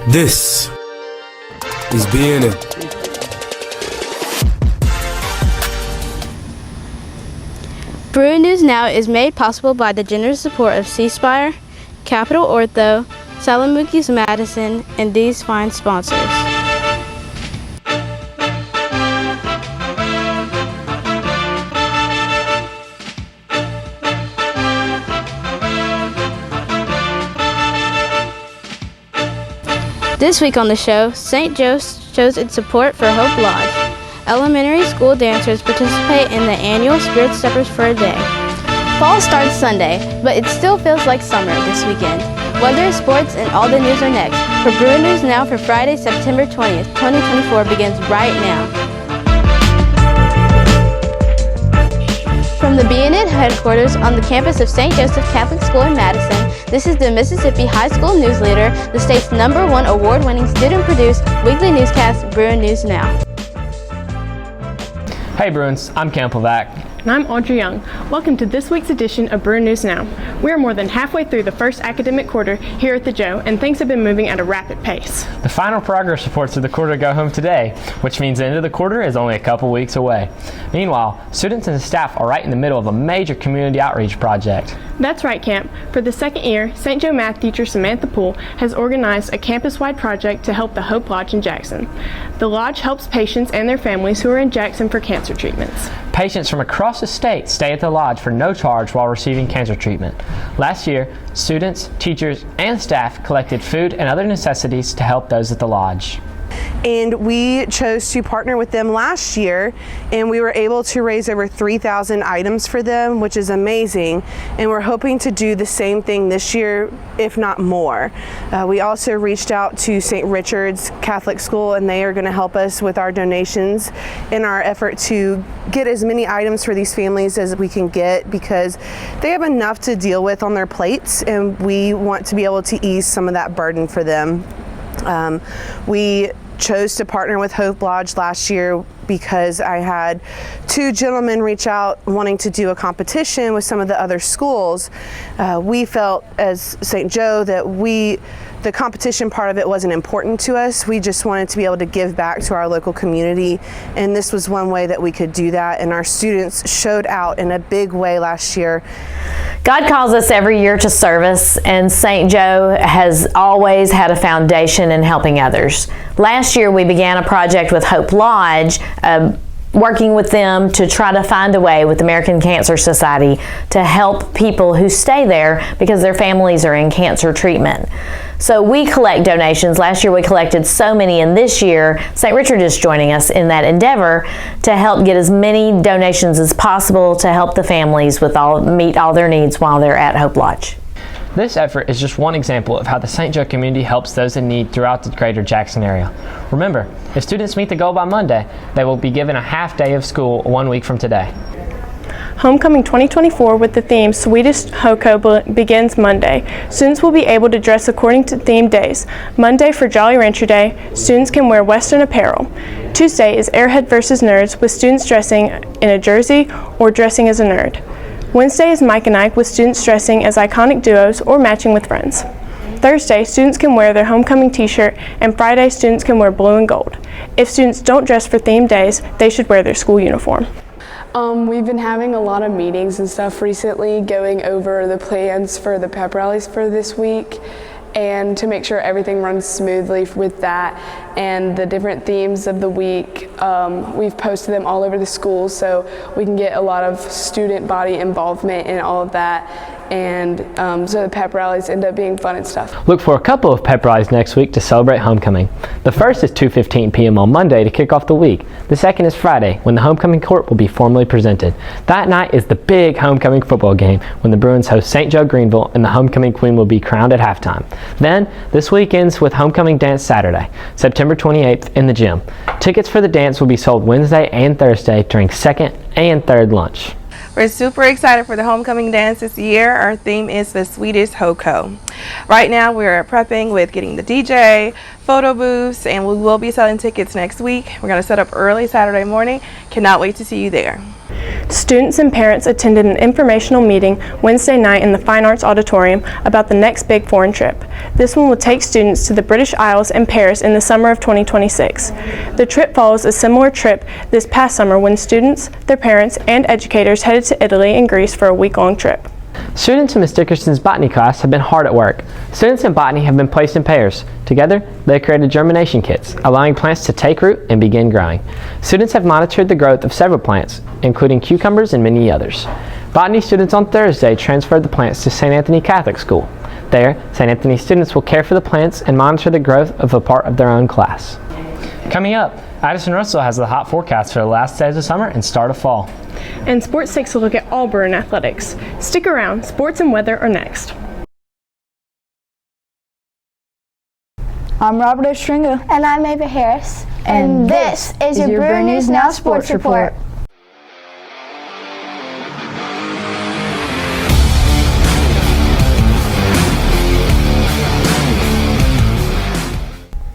This is BNN. Bruin News Now is made possible by the generous support of C-Spire, Capital Ortho, Salamukis Madison, and these fine sponsors. This week on the show, St. Joe shows its support for Hope Lodge. Elementary school dancers participate in the annual Spirit Steppers for a Day. Fall starts Sunday, but it still feels like summer this weekend. Weather, sports, and all the news are next. For Bruin News Now for Friday, September 20th, 2024 begins right now. From the BNN headquarters on the campus of St. Joseph Catholic School in Madison, this is the Mississippi High School News Leader, the state's #1 award-winning student-produced weekly newscast, Bruin News Now. Hey Bruins, I'm Campbellvac. And I'm Audrey Young. Welcome to this week's edition of Bruin News Now. We are more than halfway through the first academic quarter here at the Joe, and things have been moving at a rapid pace. The final progress reports of the quarter go home today, which means the end of the quarter is only a couple weeks away. Meanwhile, students and staff are right in the middle of a major community outreach project. That's right, Camp. For the second year, St. Joe math teacher Samantha Poole has organized a campus-wide project to help the Hope Lodge in Jackson. The lodge helps patients and their families who are in Jackson for cancer treatments. Patients from across the state stay at the lodge for no charge while receiving cancer treatment. Last year, students, teachers, and staff collected food and other necessities to help those at the lodge. And we chose to partner with them last year, and we were able to raise over 3,000 items for them, which is amazing. And we're hoping to do the same thing this year, if not more. We also reached out to St. Richard's Catholic School, and they are going to help us with our donations in our effort to get as many items for these families as we can get, because they have enough to deal with on their plates, and we want to be able to ease some of that burden for them. We chose to partner with Hope Lodge last year because I had two gentlemen reach out wanting to do a competition with some of the other schools. We felt as St. Joe that the competition part of it wasn't important to us. We just wanted to be able to give back to our local community, and this was one way that we could do that, and our students showed out in a big way last year. God calls us every year to service, and St. Joe has always had a foundation in helping others. Last year we began a project with Hope Lodge, working with them to try to find a way with the American Cancer Society to help people who stay there because their families are in cancer treatment. So we collect donations. Last year we collected so many, and this year St. Richard is joining us in that endeavor to help get as many donations as possible to help the families meet all their needs while they're at Hope Lodge. This effort is just one example of how the St. Joe community helps those in need throughout the greater Jackson area. Remember, if students meet the goal by Monday, they will be given a half day of school 1 week from today. Homecoming 2024 with the theme Sweetest Hoko begins Monday. Students will be able to dress according to themed days. Monday for Jolly Rancher Day, students can wear Western apparel. Tuesday is Airhead vs. Nerds with students dressing in a jersey or dressing as a nerd. Wednesday is Mike and Ike with students dressing as iconic duos or matching with friends. Thursday, students can wear their homecoming t-shirt, and Friday, students can wear blue and gold. If students don't dress for themed days, they should wear their school uniform. We've been having a lot of meetings and stuff recently, going over the plans for the pep rallies for this week, and to make sure everything runs smoothly with that and the different themes of the week. We've posted them all over the school so we can get a lot of student body involvement in all of that, and so the pep rallies end up being fun and stuff. Look for a couple of pep rallies next week to celebrate homecoming. The first is 2:15 p.m. on Monday to kick off the week. The second is Friday, when the homecoming court will be formally presented. That night is the big homecoming football game when the Bruins host St. Joe Greenville, and the homecoming queen will be crowned at halftime. Then, this week ends with homecoming dance Saturday, September 28th in the gym. Tickets for the dance will be sold Wednesday and Thursday during second and third lunch. We're super excited for the homecoming dance this year. Our theme is the Sweetest Hoko. Right now we're prepping with getting the DJ, photo booths, and we will be selling tickets next week. We're going to set up early Saturday morning. Cannot wait to see you there. Students and parents attended an informational meeting Wednesday night in the Fine Arts Auditorium about the next big foreign trip. This one will take students to the British Isles and Paris in the summer of 2026. The trip follows a similar trip this past summer when students, their parents, and educators headed to Italy and Greece for a week-long trip. Students in Ms. Dickerson's botany class have been hard at work. Students in botany have been placed in pairs. Together, they created germination kits, allowing plants to take root and begin growing. Students have monitored the growth of several plants, including cucumbers and many others. Botany students on Thursday transferred the plants to St. Anthony Catholic School. There, St. Anthony students will care for the plants and monitor the growth of a part of their own class. Coming up, Madison Russell has the hot forecast for the last days of summer and start of fall. And Sports takes a look at all Bruin athletics. Stick around, sports and weather are next. I'm Robert Ostringa. And I'm Ava Harris. And this is your Bruin News Now Sports Report.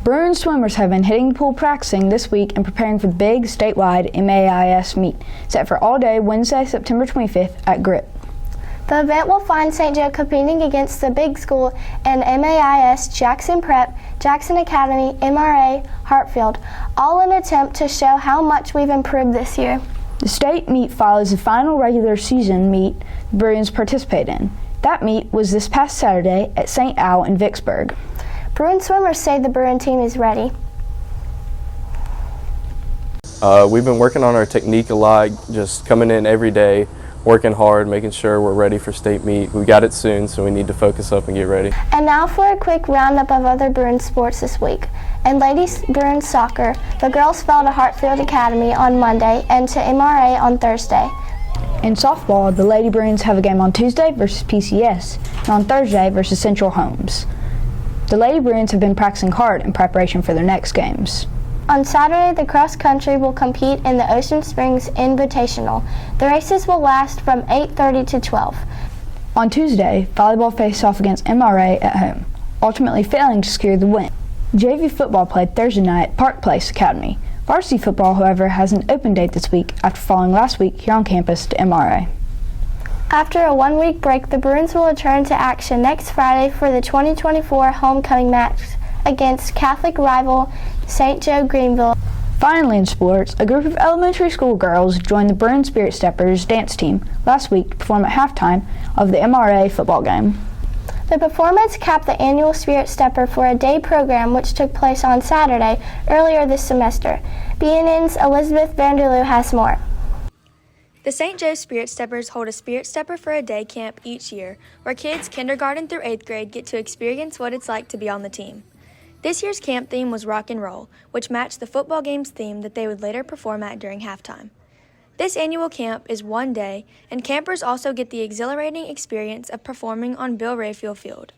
Bruin swimmers have been hitting the pool practicing this week and preparing for the big statewide MAIS meet, set for all day Wednesday, September 25th at Grit. The event will find St. Joe competing against the big school in MAIS, Jackson Prep, Jackson Academy, MRA, Hartfield, all in an attempt to show how much we've improved this year. The state meet follows the final regular season meet the Bruins participate in. That meet was this past Saturday at St. Al in Vicksburg. Bruin swimmers say the Bruin team is ready. We've been working on our technique a lot, just coming in every day, working hard, making sure we're ready for state meet. We got it soon, so we need to focus up and get ready. And now for a quick roundup of other Bruin sports this week. In ladies Bruin soccer, the girls fell to Hartfield Academy on Monday and to MRA on Thursday. In softball, the Lady Bruins have a game on Tuesday versus PCS and on Thursday versus Central Homes. The Lady Bruins have been practicing hard in preparation for their next games. On Saturday, the cross country will compete in the Ocean Springs Invitational. The races will last from 8:30 to 12. On Tuesday, volleyball faced off against MRA at home, ultimately failing to secure the win. JV football played Thursday night at Park Place Academy. Varsity football, however, has an open date this week after falling last week here on campus to MRA. After a one-week break, the Bruins will return to action next Friday for the 2024 homecoming match against Catholic rival St. Joe Greenville. Finally in sports, a group of elementary school girls joined the Bruin Spirit Steppers dance team last week to perform at halftime of the MRA football game. The performance capped the annual Spirit Stepper for a day program which took place on Saturday earlier this semester. BNN's Elizabeth Vanderloo has more. The St. Joe Spirit Steppers hold a Spirit Stepper for a Day camp each year, where kids kindergarten through 8th grade get to experience what it's like to be on the team. This year's camp theme was rock and roll, which matched the football game's theme that they would later perform at during halftime. This annual camp is one day, and campers also get the exhilarating experience of performing on Bill Rayfield Field.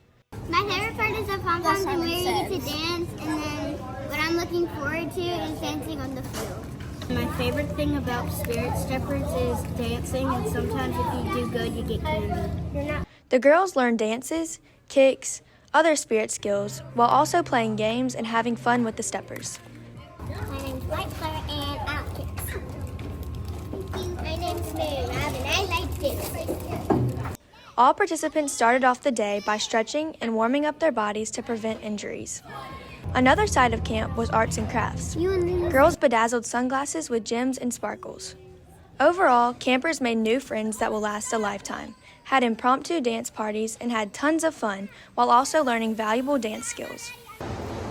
My favorite part is the pom-poms and where you get to dance, and then what I'm looking forward to is dancing on the field. My favorite thing about Spirit Steppers is dancing, and sometimes if you do good, you get candy. The girls learn dances, kicks, other spirit skills, while also playing games and having fun with the steppers. My name's Whiteflower, and I'll kicks. My name's Mary Rob, and I like this. All participants started off the day by stretching and warming up their bodies to prevent injuries. Another side of camp was arts and crafts. Girls bedazzled sunglasses with gems and sparkles. Overall, campers made new friends that will last a lifetime, had impromptu dance parties, and had tons of fun while also learning valuable dance skills.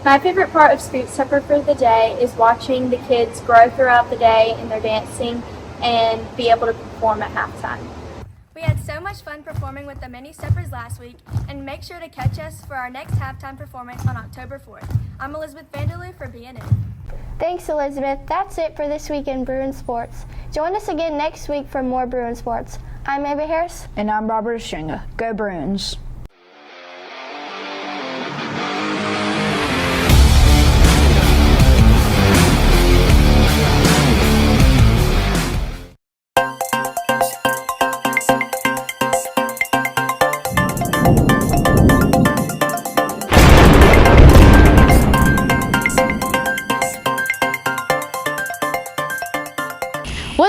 My favorite part of Spirit Stepper for the day is watching the kids grow throughout the day in their dancing and be able to perform at halftime. We had so much fun performing with the mini steppers last week, and make sure to catch us for our next halftime performance on October 4th. I'm Elizabeth Vanderloo for BNN. Thanks, Elizabeth. That's it for this week in Bruin Sports. Join us again next week for more Bruin Sports. I'm Ava Harris. And I'm Robert Ostringa. Go Bruins.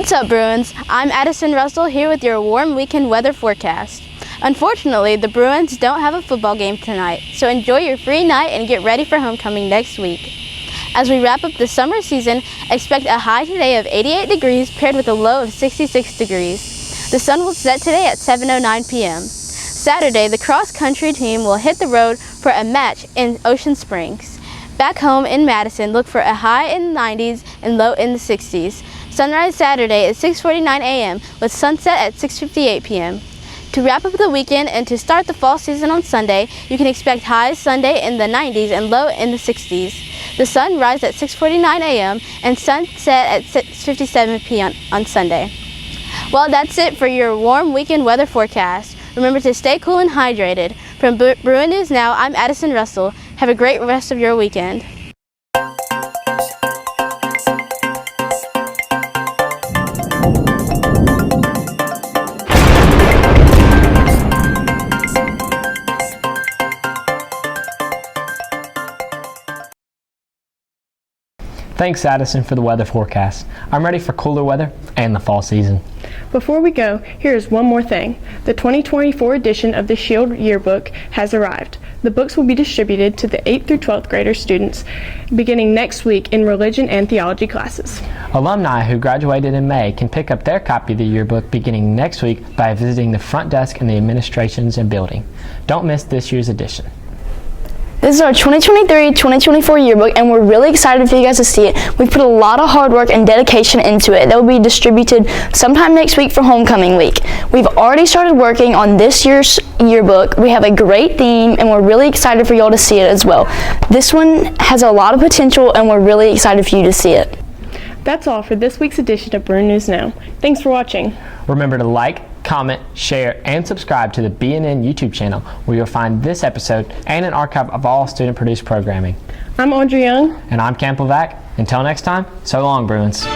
What's up, Bruins? I'm Madison Russell here with your warm weekend weather forecast. Unfortunately, the Bruins don't have a football game tonight, so enjoy your free night and get ready for homecoming next week. As we wrap up the summer season, expect a high today of 88 degrees paired with a low of 66 degrees. The sun will set today at 7:09 p.m. Saturday, the cross-country team will hit the road for a match in Ocean Springs. Back home in Madison, look for a high in the 90s and low in the 60s. Sunrise Saturday is 6:49 a.m. with sunset at 6:58 p.m. To wrap up the weekend and to start the fall season on Sunday, you can expect highs Sunday in the 90s and low in the 60s. The sun rises at 6:49 a.m. and sunset at 6:57 p.m. on Sunday. Well, that's it for your warm weekend weather forecast. Remember to stay cool and hydrated. From Bruin News Now, I'm Addison Russell. Have a great rest of your weekend. Thanks, Addison, for the weather forecast. I'm ready for cooler weather and the fall season. Before we go, here is one more thing. The 2024 edition of the Shield Yearbook has arrived. The books will be distributed to the 8th through 12th grader students beginning next week in religion and theology classes. Alumni who graduated in May can pick up their copy of the yearbook beginning next week by visiting the front desk in the administration's building. Don't miss this year's edition. This is our 2023-2024 yearbook, and we're really excited for you guys to see it. We've put a lot of hard work and dedication into it. That will be distributed sometime next week for homecoming week. We've already started working on this year's yearbook. We have a great theme, and we're really excited for y'all to see it as well. This one has a lot of potential, and we're really excited for you to see it. That's all for this week's edition of Bruin News Now. Thanks for watching. Remember to like, comment, share, and subscribe to the BNN YouTube channel, where you'll find this episode and an archive of all student-produced programming. I'm Audrey Young. And I'm Camp Levac. Until next time, so long, Bruins.